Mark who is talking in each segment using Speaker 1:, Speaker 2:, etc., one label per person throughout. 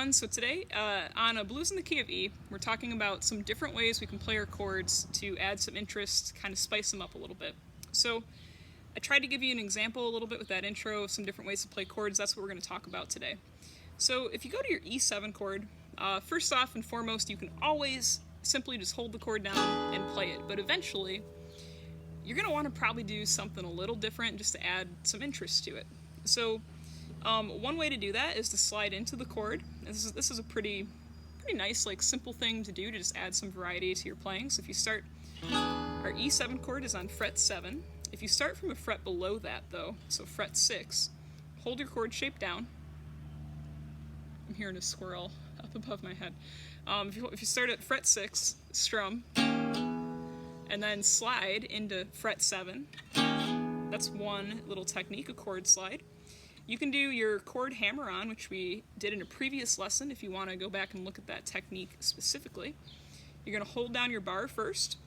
Speaker 1: everyone. So today, on A Blues in the Key of E, we're talking about some different ways we can play our chords to add some interest, kind of spice them up a little bit. So I tried to give you an example a little bit with that intro of some different ways to play chords. That's what we're going to talk about today. So if you go to your E7 chord, first off and foremost, you can always simply just hold the chord down and play it. But eventually, you're going to want to probably do something a little different just to add some interest to it. So one way to do that is to slide into the chord. This is a pretty nice, like, simple thing to do to just add some variety to your playing. So if you start, our E7 chord is on fret 7. If you start from a fret below that, though, so fret 6, hold your chord shape down. I'm hearing a squirrel up above my head. If you start at fret 6, strum, and then slide into fret 7. That's one little technique, a chord slide. You can do your chord hammer-on, which we did in a previous lesson if you want to go back and look at that technique specifically. You're going to hold down your bar first,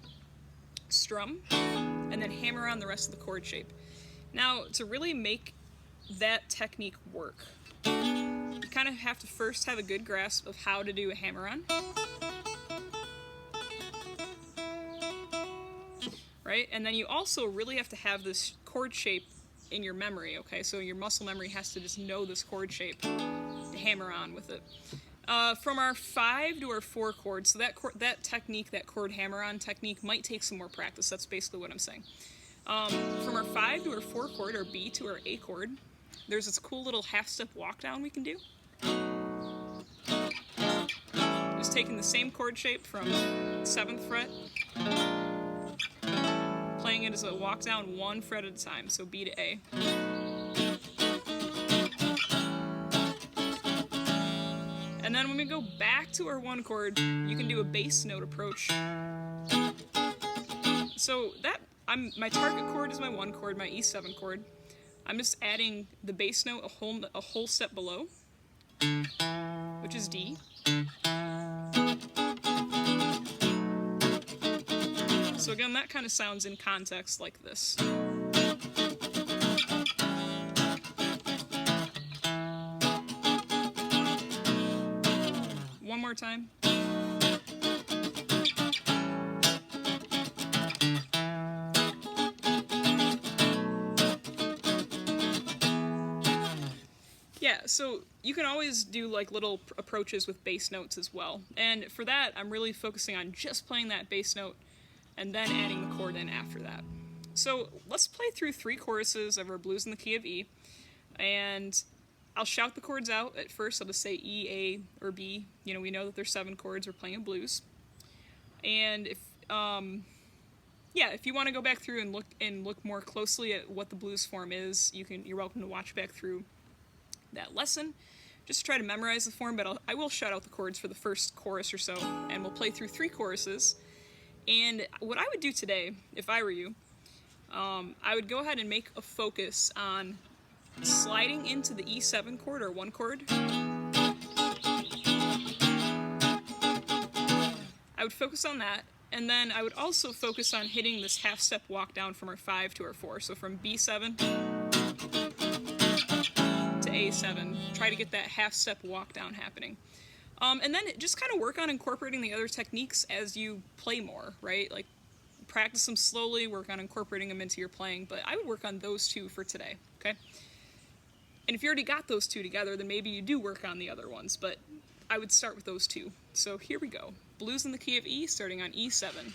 Speaker 1: strum, and then hammer on the rest of the chord shape. Now, to really make that technique work, you kind of have to first have a good grasp of how to do a hammer-on. Right? And then you also really have to have this chord shape in your memory, okay? So your muscle memory has to just know this chord shape to hammer on with it. From our 5 to our 4 chord, so that technique, that chord hammer-on technique, might take some more practice. That's basically what I'm saying. From our 5 to our 4 chord, or B to our A chord, there's this cool little half-step walk-down we can do. Just taking the same chord shape from 7th fret, playing it as a walk down 1 fret at a time, so B to A. And then when we go back to our 1 chord, you can do a bass note approach. So my target chord is my 1 chord, my E7 chord. I'm just adding the bass note a whole step below, which is D. So again, that kind of sounds in context like this. One more time. Yeah, so you can always do like little approaches with bass notes as well. And for that, I'm really focusing on just playing that bass note and then adding the chord in after that. So let's play through 3 choruses of our Blues in the Key of E, and I'll shout the chords out. At first I'll just say E, A, or B. You know, we know that there's 7 chords, we're playing a blues. And if you want to go back through and look more closely at what the blues form is, you're welcome to watch back through that lesson. Just try to memorize the form, but I will shout out the chords for the first chorus or so, and we'll play through 3 choruses. And what I would do today, if I were you, I would go ahead and make a focus on sliding into the E7 chord, or 1 chord. I would focus on that, and then I would also focus on hitting this half-step walk down from our 5 to our 4. So from B7 to A7. Try to get that half-step walk down happening. And then just kind of work on incorporating the other techniques as you play more, right? Like, practice them slowly, work on incorporating them into your playing, but I would work on those 2 for today, okay? And if you already got those 2 together, then maybe you do work on the other ones, but I would start with those 2. So here we go. Blues in the Key of E, starting on E7.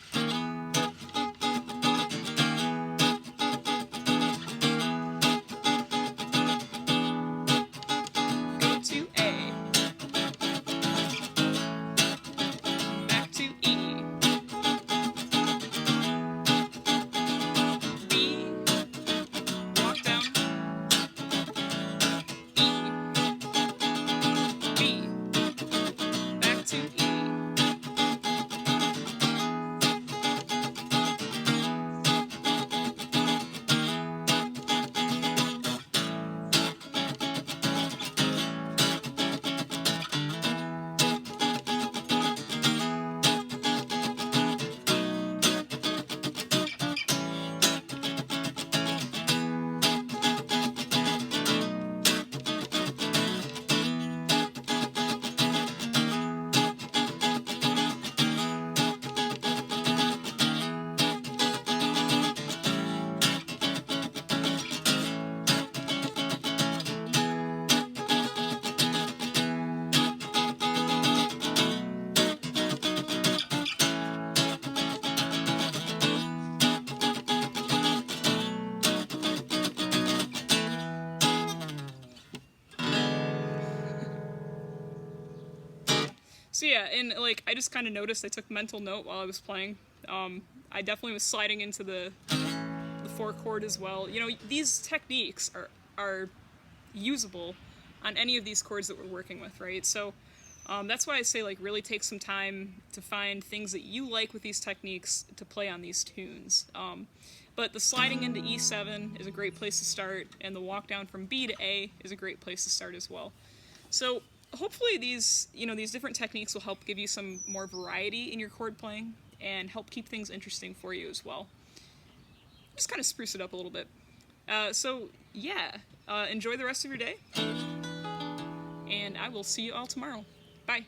Speaker 1: So yeah, and like I just kind of noticed I took mental note while I was playing. I definitely was sliding into the 4 chord as well. You know, these techniques are usable on any of these chords that we're working with, right? So that's why I say like really take some time to find things that you like with these techniques to play on these tunes. But the sliding into E7 is a great place to start, and the walk down from B to A is a great place to start as well. So hopefully these different techniques will help give you some more variety in your chord playing and help keep things interesting for you as well. Just kind of spruce it up a little bit. So yeah, enjoy the rest of your day, and I will see you all tomorrow. Bye.